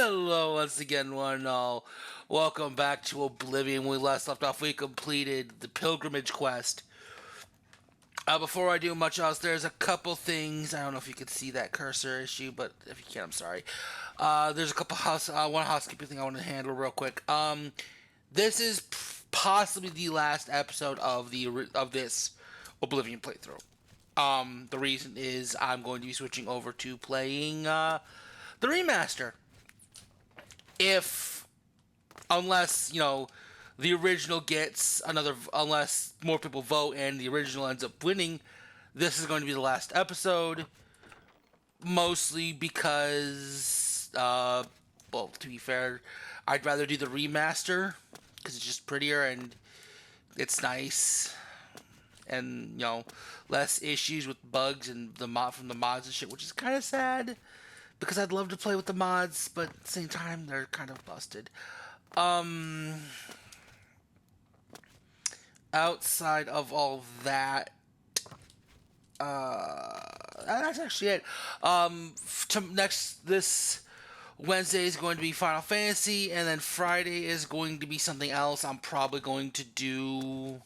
Hello once again, one and all. Welcome back to Oblivion. When we last left off, we completed the pilgrimage quest. Before I do much else, there's a couple things. I don't know if you can see that cursor issue, but if you can, I'm sorry. There's a couple one housekeeping thing I want to handle real quick. This is possibly the last episode of this Oblivion playthrough. The reason is I'm going to be switching over to playing the remaster. If unless the original gets another, unless more people vote and the original ends up winning, this is going to be the last episode. Mostly because, well, to be fair, I'd rather do the remaster because it's just prettier and it's nice, and less issues with bugs and the mod from the mods and shit, which is kind of sad because I'd love to play with the mods, but at the same time they're kind of busted. Outside of all that, that's actually it. This Wednesday is going to be Final Fantasy, and then Friday is going to be something else. I'm probably going to do.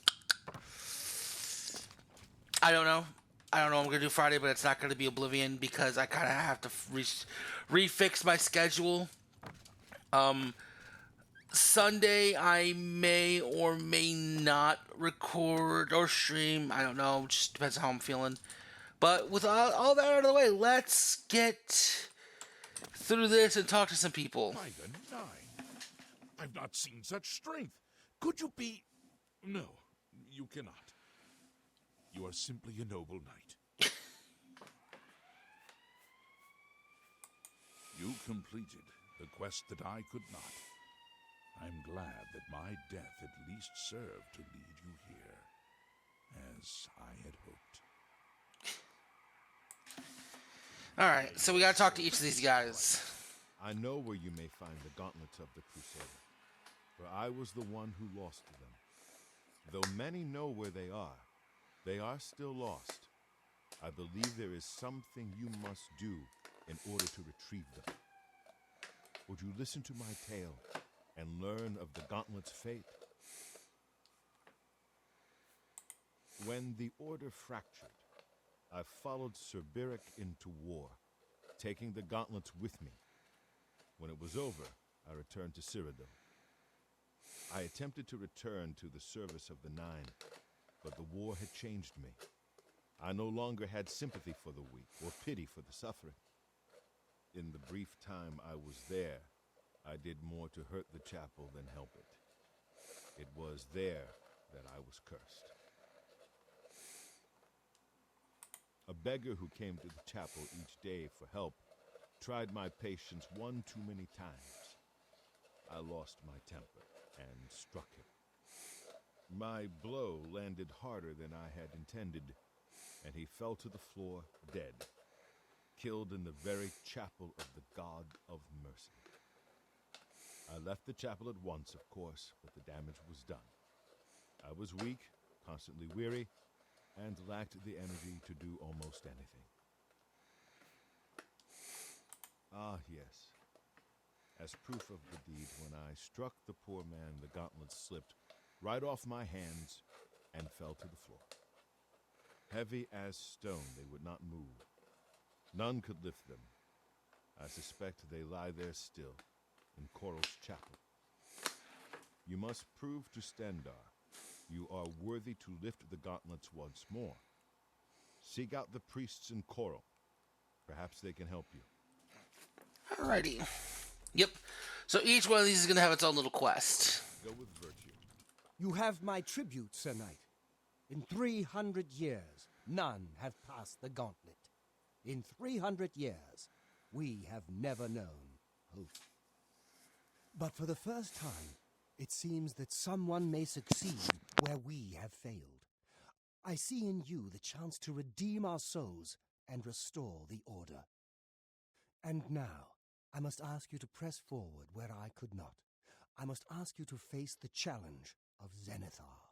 I don't know. What I'm gonna do Friday, but it's not gonna be Oblivion because I kind of have to refix my schedule. Sunday I may or may not record or stream. I don't know. Just depends on how I'm feeling. But with all that out of the way, let's get through this and talk to some people. By the nine, I've not seen such strength. Could you be? No, you cannot. You are simply a noble knight. You completed the quest that I could not. I'm glad that my death at least served to lead you here, as I had hoped. Alright, so we gotta talk to each of these guys. I know where you may find the gauntlets of the Crusader, for I was the one who lost them. Though many know where they are still lost. I believe there is something you must do in order to retrieve them. Would you listen to my tale and learn of the gauntlet's fate? When the Order fractured, I followed Cyrodiil into war, taking the gauntlets with me. When it was over, I returned to Cyrodiil. I attempted to return to the service of the Nine, but the war had changed me. I no longer had sympathy for the weak or pity for the suffering. In the brief time I was there, I did more to hurt the chapel than help it. It was there that I was cursed. A beggar who came to the chapel each day for help tried my patience one too many times. I lost my temper and struck him. My blow landed harder than I had intended, and he fell to the floor dead, killed in the very chapel of the God of Mercy. I left the chapel at once, of course, but the damage was done. I was weak, constantly weary, and lacked the energy to do almost anything. Ah, yes. As proof of the deed, when I struck the poor man, the gauntlets slipped right off my hands and fell to the floor. Heavy as stone, they would not move. None could lift them. I suspect they lie there still, in Coral's chapel. You must prove to Stendarr you are worthy to lift the gauntlets once more. Seek out the priests in Coral. Perhaps they can help you. Alrighty. Yep. So each one of these is going to have its own little quest. Go with virtue. You have my tribute, Sir Knight. In 300 years, none have passed the gauntlet. In 300 years, we have never known hope. But for the first time, it seems that someone may succeed where we have failed. I see in you the chance to redeem our souls and restore the Order. And now, I must ask you to press forward where I could not. I must ask you to face the challenge of Zenithar.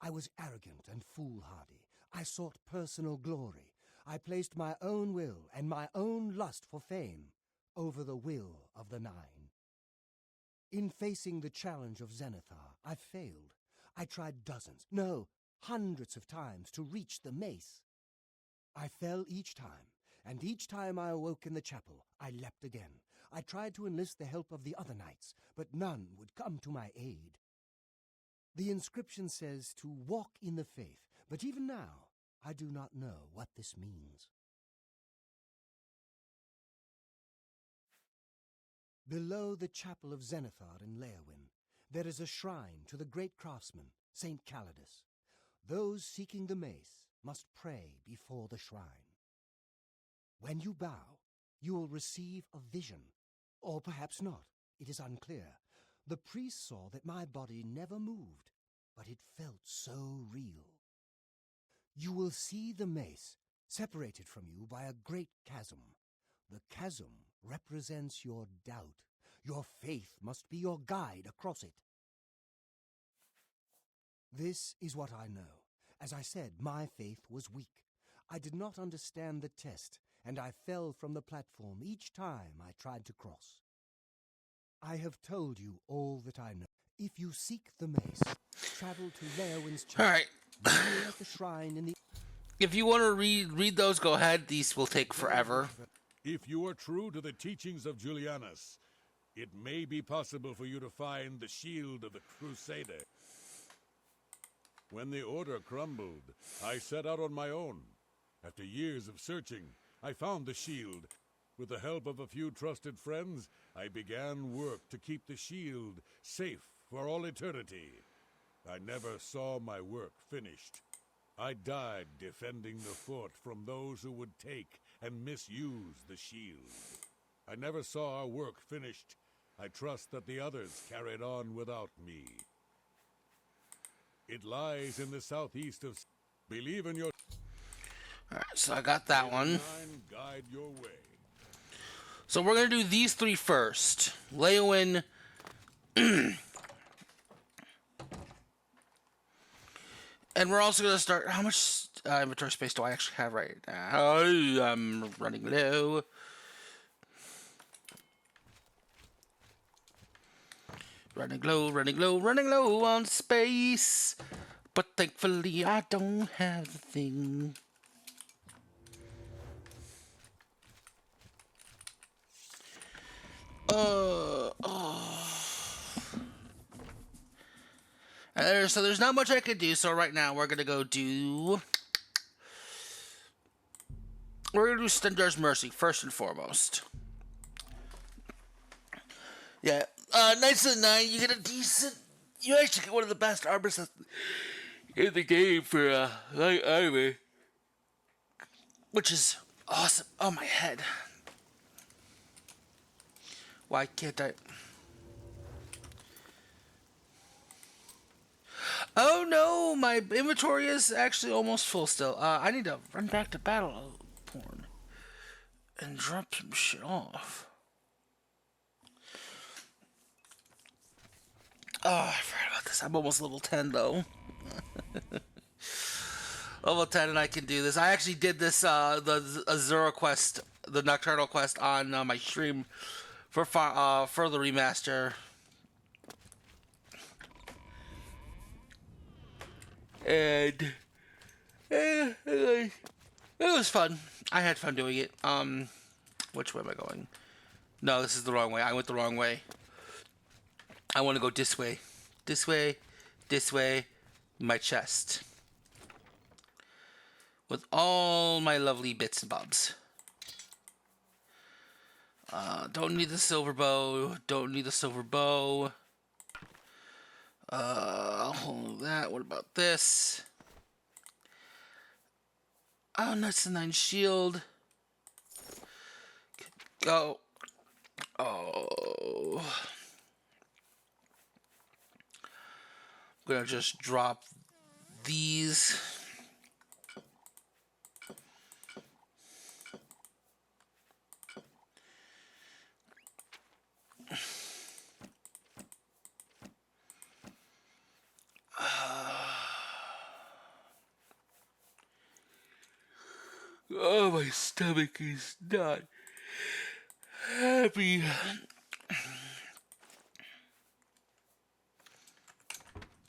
I was arrogant and foolhardy. I sought personal glory. I placed my own will and my own lust for fame over the will of the Nine. In facing the challenge of Zenithar, I failed. I tried dozens, no, hundreds of times to reach the mace. I fell each time, and each time I awoke in the chapel, I leapt again. I tried to enlist the help of the other knights, but none would come to my aid. The inscription says to walk in the faith, but even now, I do not know what this means. Below the chapel of Zenithar in Leowyn, there is a shrine to the great craftsman, Saint Calidus. Those seeking the mace must pray before the shrine. When you bow, you will receive a vision. Or perhaps not. It is unclear. The priest saw that my body never moved, but it felt so real. You will see the mace separated from you by a great chasm. The chasm represents your doubt. Your faith must be your guide across it. This is what I know. As I said, my faith was weak. I did not understand the test, and I fell from the platform each time I tried to cross. I have told you all that I know. If you seek the mace, travel to Leowyn's chapel. All right. Kneel at the shrine in the... If you want to read those, go ahead. These will take forever. If you are true to the teachings of Julianus, it may be possible for you to find the shield of the Crusader. When the order crumbled, I set out on my own. After years of searching, I found the shield. With the help of a few trusted friends, I began work to keep the shield safe for all eternity. I never saw my work finished. I died defending the fort from those who would take and misuse the shield. I never saw our work finished. I trust that the others carried on without me. It lies in the southeast of... Believe in your... Alright, so I got that one. Guide your way. So we're going to do these three first. Leowyn... And we're also going to start... How much inventory space do I actually have right now? I'm running low. Running low on space. But thankfully I don't have the thing. So there's not much I could do, so right now we're gonna go do... We're gonna do Stendar's Mercy, first and foremost. Yeah, Knights of the Nine, you get a decent... You actually get one of the best armors in the game for light armor. Which is awesome. Oh, my head. Why can't I... Oh no, my inventory is actually almost full still. I need to run back to battle porn and drop some shit off. Oh, I forgot about this. I'm almost level 10 though. Level 10 and I can do this. I actually did this, the Azura quest, the Nocturnal quest on my stream for the remaster. And it was fun. I had fun doing it. Which way am I going? No, this is the wrong way. I went the wrong way. I want to go this way. This way. This way. My chest. With all my lovely bits and bobs. Don't need the silver bow. Don't need the silver bow. I'll hold that. What about this? Oh, Knights of the Nine shield. Go. Oh. I'm gonna just drop these. Oh, my stomach is not Happy.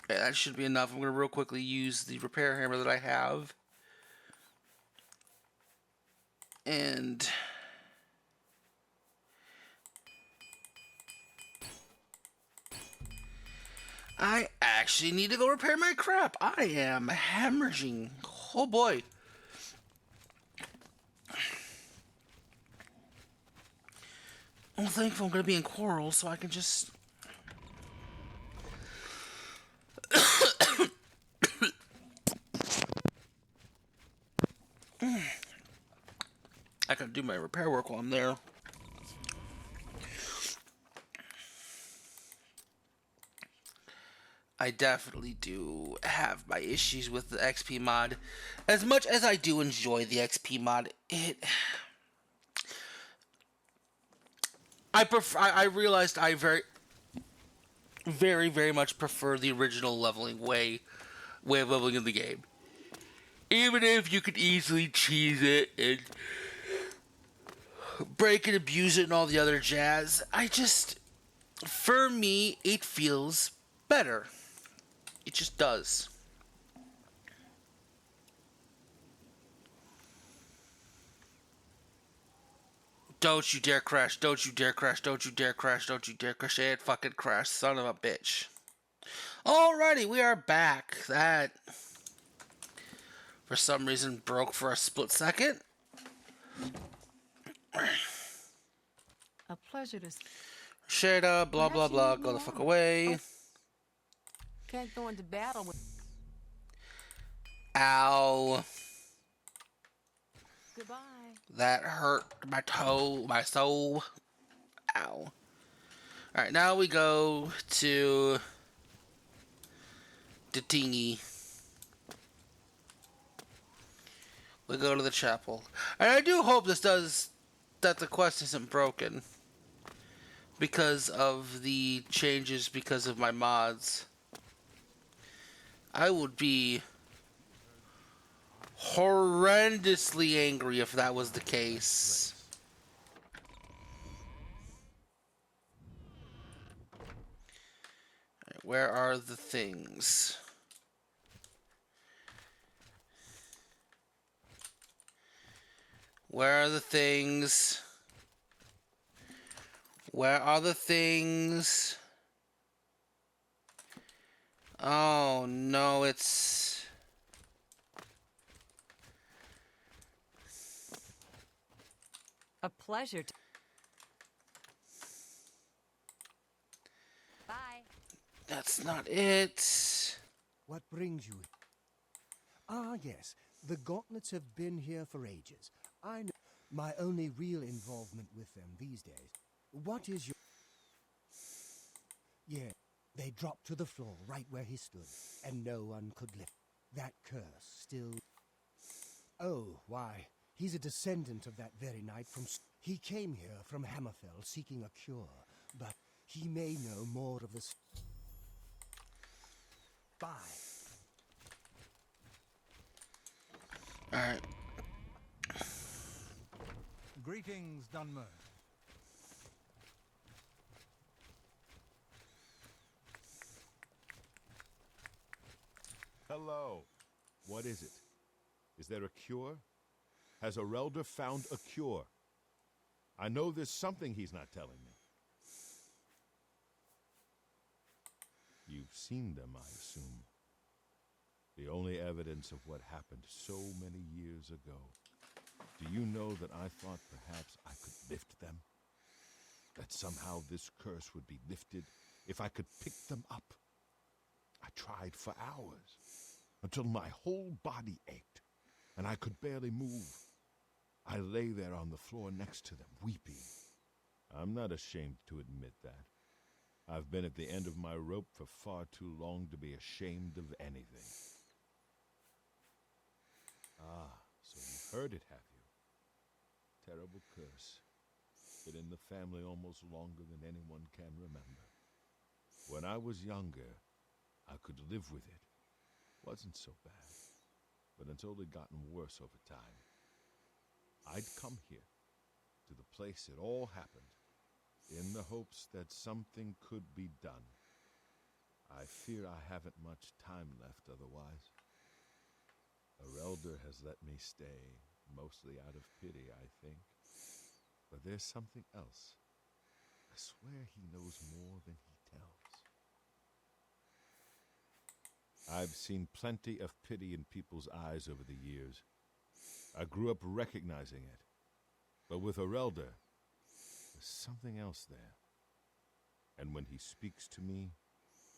Okay, that should be enough. I'm going to real quickly use the repair hammer that I have. And I actually need to go repair my crap. I am hemorrhaging. Oh boy. I'm thankful I'm going to be in Coral so I can just... I can do my repair work while I'm there. I definitely do have my issues with the XP mod. As much as I do enjoy the XP mod, I realized I very much prefer the original leveling way of leveling in the game. Even if you could easily cheese it and break and abuse it and all the other jazz, for me, it feels better. It just does. Don't you dare crash, don't you dare crash, don't you dare crash, don't you dare crash, and fucking crash, son of a bitch. Alrighty, we are back. That, for some reason, broke for a split second. A pleasure to... Shada, blah blah blah, go the fuck away. Oh. Can't go into battle with... Ow. Goodbye. That hurt my toe, my soul. Ow. Alright, now we go to Datingi. We go to the chapel. And I do hope that the quest isn't broken. Because of the changes, because of my mods. I would be horrendously angry if that was the case. Right, where are the things? Where are the things? Where are the things? Oh no, it's... A pleasure to... Bye. That's not it. What brings you? Ah, yes. The Gauntlets have been here for ages. I know my only real involvement with them these days. What is your... Yeah, they dropped to the floor right where he stood, and no one could lift. That curse still... Oh, why, he's a descendant of that very night from... He came here from Hammerfell seeking a cure, but he may know more of this... Bye. Alright. Greetings, Dunmer. Hello. What is it? Is there a cure? Has Arelder found a cure? I know there's something he's not telling me. You've seen them, I assume. The only evidence of what happened so many years ago. Do you know that I thought perhaps I could lift them? That somehow this curse would be lifted if I could pick them up? I tried for hours, until my whole body ached, and I could barely move. I lay there on the floor next to them, weeping. I'm not ashamed to admit that. I've been at the end of my rope for far too long to be ashamed of anything. Ah, so you've heard it, have you? Terrible curse. Been in the family almost longer than anyone can remember. When I was younger, I could live with it. Wasn't so bad. But it's only gotten worse over time. I'd come here, to the place it all happened, in the hopes that something could be done. I fear I haven't much time left otherwise. Our elder has let me stay, mostly out of pity, I think. But there's something else. I swear he knows more than he tells. I've seen plenty of pity in people's eyes over the years. I grew up recognizing it. But with our elder, there's something else there. And when he speaks to me,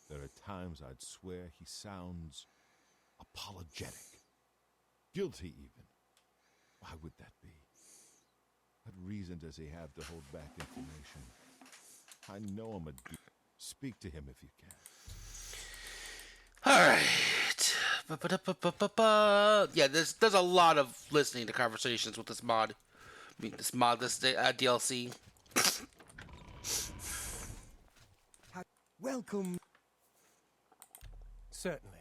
there are times I'd swear he sounds apologetic. Guilty, even. Why would that be? What reason does he have to hold back information? I know I'm a dude. Speak to him if you can. Alright. Yeah, there's a lot of listening to conversations with this mod. I mean, this DLC. Welcome. Certainly.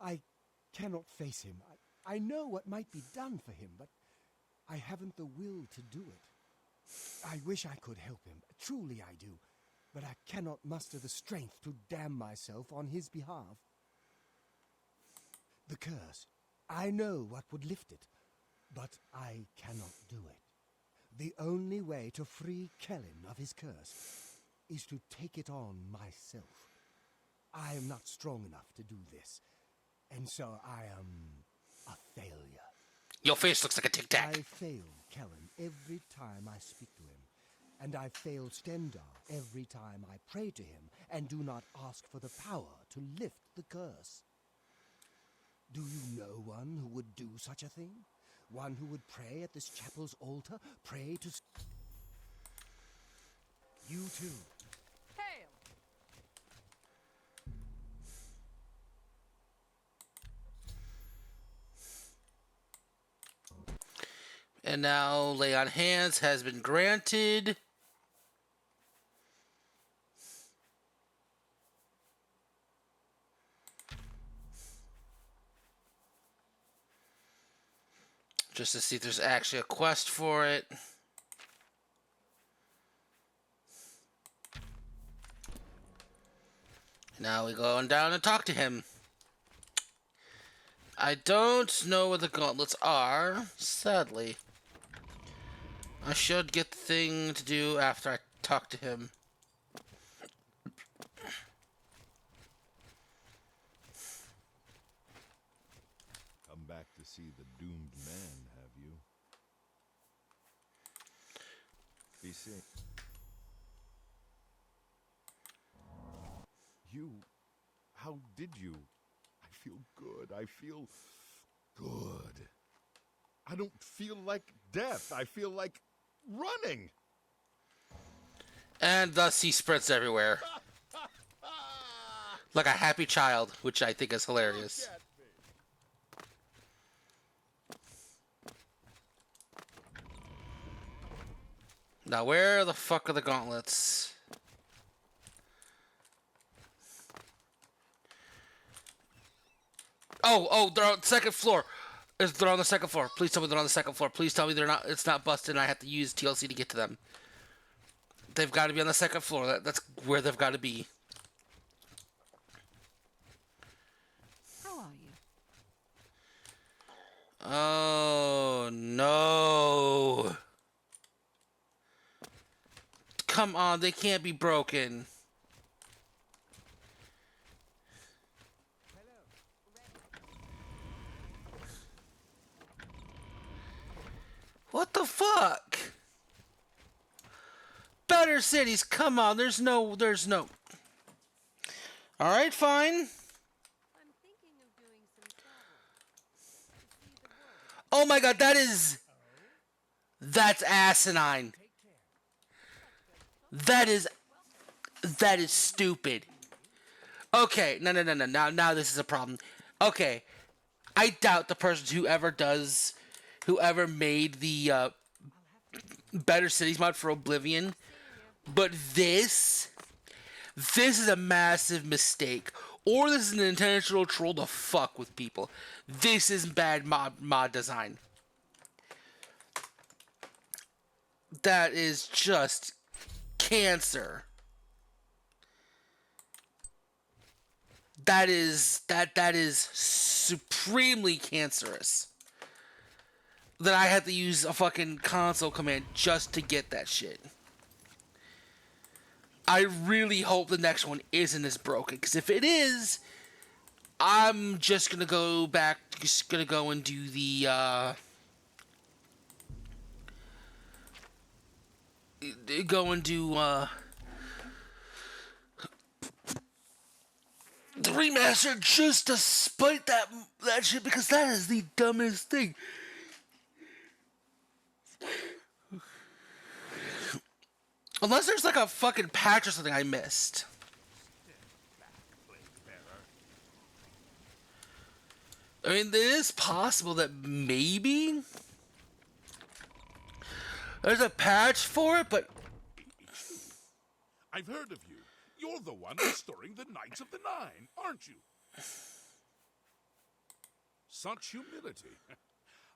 I cannot face him. I know what might be done for him, but I haven't the will to do it. I wish I could help him. Truly I do. But I cannot muster the strength to damn myself on his behalf. The curse. I know what would lift it, but I cannot do it. The only way to free Kellen of his curse is to take it on myself. I am not strong enough to do this, and so I am a failure. Your face looks like a Tic Tac. I fail Kellen every time I speak to him, and I fail Stendar every time I pray to him and do not ask for the power to lift the curse. Do you know one who would do such a thing? One who would pray at this chapel's altar? Pray to... You too. Hail! And now lay on hands has been granted. Just to see if there's actually a quest for it. Now we go on down and talk to him. I don't know what the gauntlets are, sadly. I should get the thing to do after I talk to him. Come back to see the doomed man, have you? Be seen. You? How did you? I feel good. I feel good. I don't feel like death. I feel like running. And thus he sprints everywhere. Like a happy child, which I think is hilarious. Look at me. Now where the fuck are the gauntlets? Oh, they're on the second floor. They're on the second floor. Please tell me they're on the second floor. Please tell me they're not. It's not busted and I have to use TLC to get to them. They've got to be on the second floor. That's where they've got to be. How are you? Oh, no. Come on, they can't be broken. What the fuck? Better cities, come on, there's no. Alright, fine. I'm thinking of doing some travel. To see the world. Oh my god, that's asinine. That is stupid. Okay, no. Now this is a problem. Okay, I doubt the person whoever made the Better Cities mod for Oblivion, but this is a massive mistake, or this is an intentional troll to fuck with people. This is bad mod design. That is just cancer. That is supremely cancerous. That I had to use a fucking console command just to get that shit. I really hope the next one isn't as broken, because if it is, I'm just gonna go back, just gonna go and do the the remaster just to spite that shit, because that is the dumbest thing. Unless there's like a fucking patch or something I missed. I mean, it is possible that maybe there's a patch for it, but I've heard of you. You're the one restoring the Knights of the Nine, aren't you? Such humility.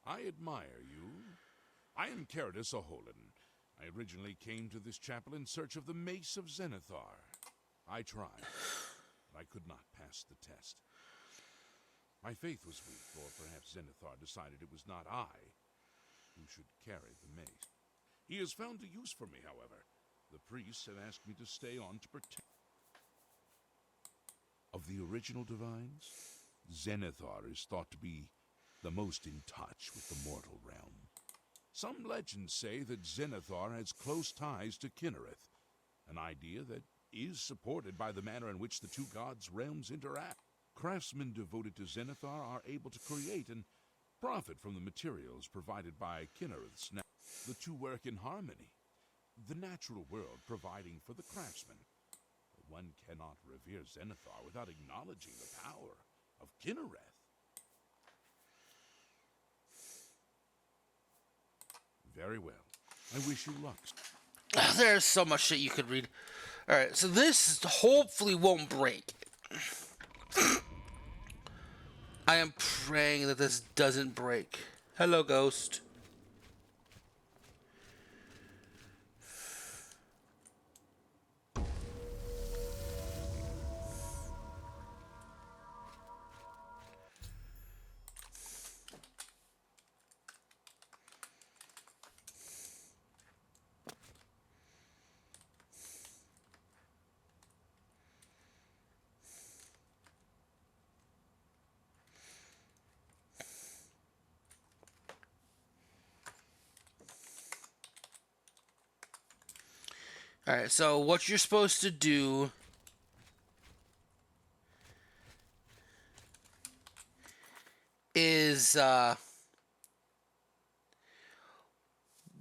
I admire you. I am Cyrodiil Aholan. I originally came to this chapel in search of the Mace of Zenithar. I tried, but I could not pass the test. My faith was weak, or perhaps Zenithar decided it was not I who should carry the mace. He has found a use for me, however. The priests have asked me to stay on to protect. Of the original divines, Zenithar is thought to be the most in touch with the mortal realm. Some legends say that Zenithar has close ties to Kinnereth, an idea that is supported by the manner in which the two gods' realms interact. Craftsmen devoted to Zenithar are able to create and profit from the materials provided by Kinnereth's. The two work in harmony, the natural world providing for the craftsman. But one cannot revere Zenithar without acknowledging the power of Kinnereth. Very well. I wish you luck. there's so much shit you could read. Alright, so this hopefully won't break. I am praying that this doesn't break. Hello, Ghost. Alright, so what you're supposed to do is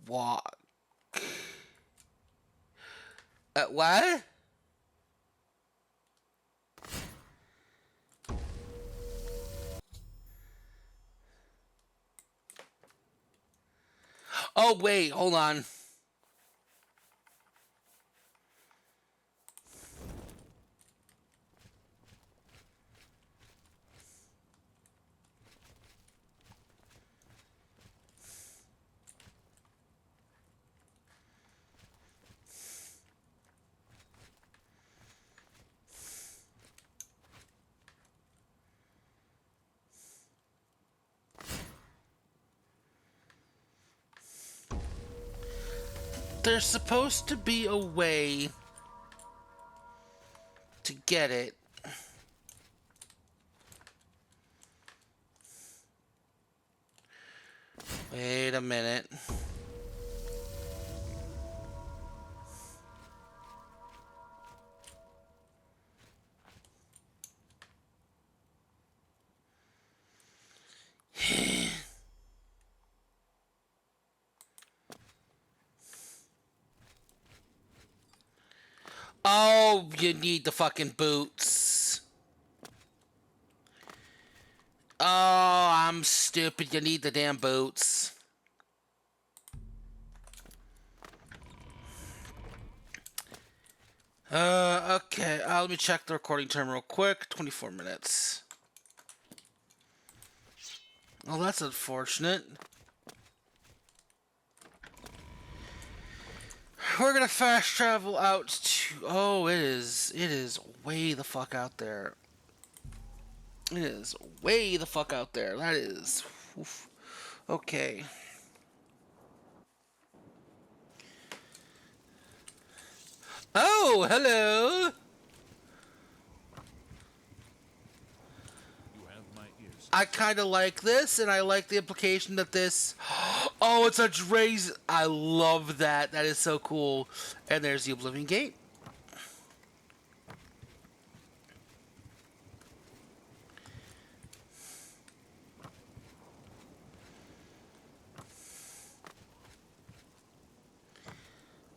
walk. What? Oh, wait, hold on. There's supposed to be a way to get it. Wait a minute. Oh, you need the fucking boots. Oh, I'm stupid. You need the damn boots. Okay. Let me check the recording time real quick. 24 minutes. Oh, that's unfortunate. we're gonna fast travel out to. Oh, it is. It is way the fuck out there. It is way the fuck out there. That is. Oof. Okay. Oh, hello. You have my ears. I kind of like this, and I like the implication that this. Oh, it's a Dre's. I love that. That is so cool. And there's the Oblivion Gate.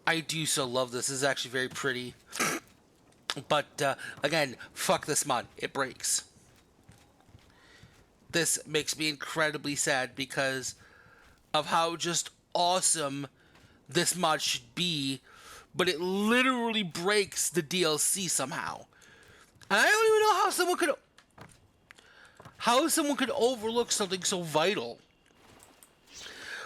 I do so love this. This is actually very pretty. But, again, fuck this mod. It breaks. This makes me incredibly sad because of how just awesome this mod should be, but it literally breaks the DLC somehow. And I don't even know how someone could overlook something so vital.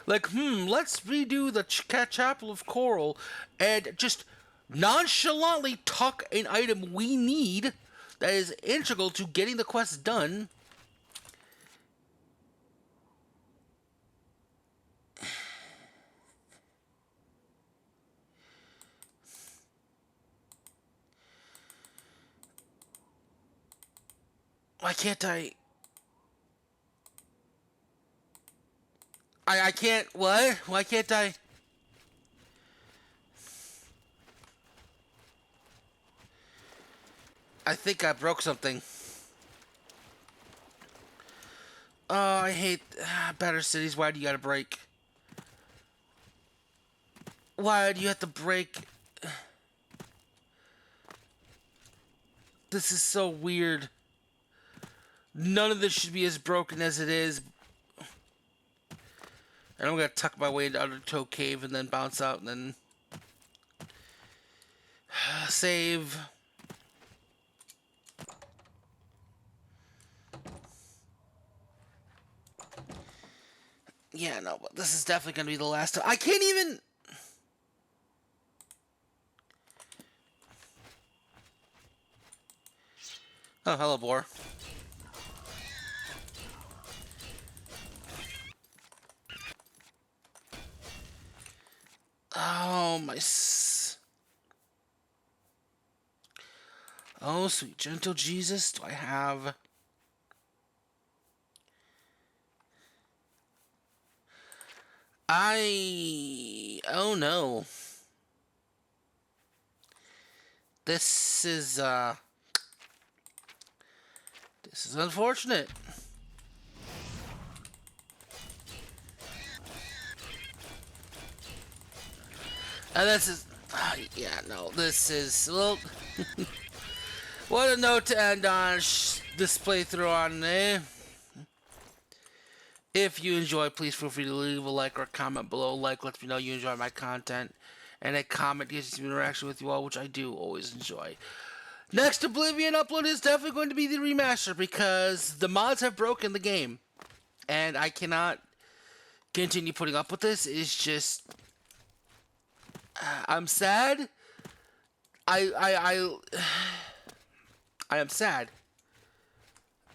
Like, let's redo the Chapel of Coral and just nonchalantly tuck an item we need that is integral to getting the quest done. Why can't I can't, what? Why can't I? I think I broke something. Oh, I hate Better Cities. Why do you gotta break? Why do you have to break? This is so weird. None of this should be as broken as it is. And I'm gonna tuck my way into Undertow Cave and then bounce out and then save. Yeah, no, but this is definitely gonna be the last time. I can't even. Oh, hello, boar. Oh, my... Oh, sweet gentle Jesus, do I have... Oh, no. This is unfortunate. And this is... yeah, no, this is... Well... What a note to end on this playthrough on, eh? If you enjoy, please feel free to leave a like or a comment below. Like lets me know you enjoy my content. And a comment gives me some interaction with you all, which I do always enjoy. Next Oblivion upload is definitely going to be the remaster because the mods have broken the game. And I cannot continue putting up with this. It's just... I'm sad. I am sad.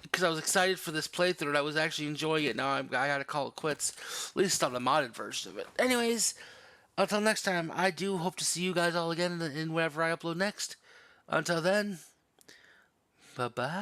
Because I was excited for this playthrough and I was actually enjoying it. Now I gotta call it quits. At least on the modded version of it. Anyways, until next time, I do hope to see you guys all again in whenever I upload next. Until then, bye-bye.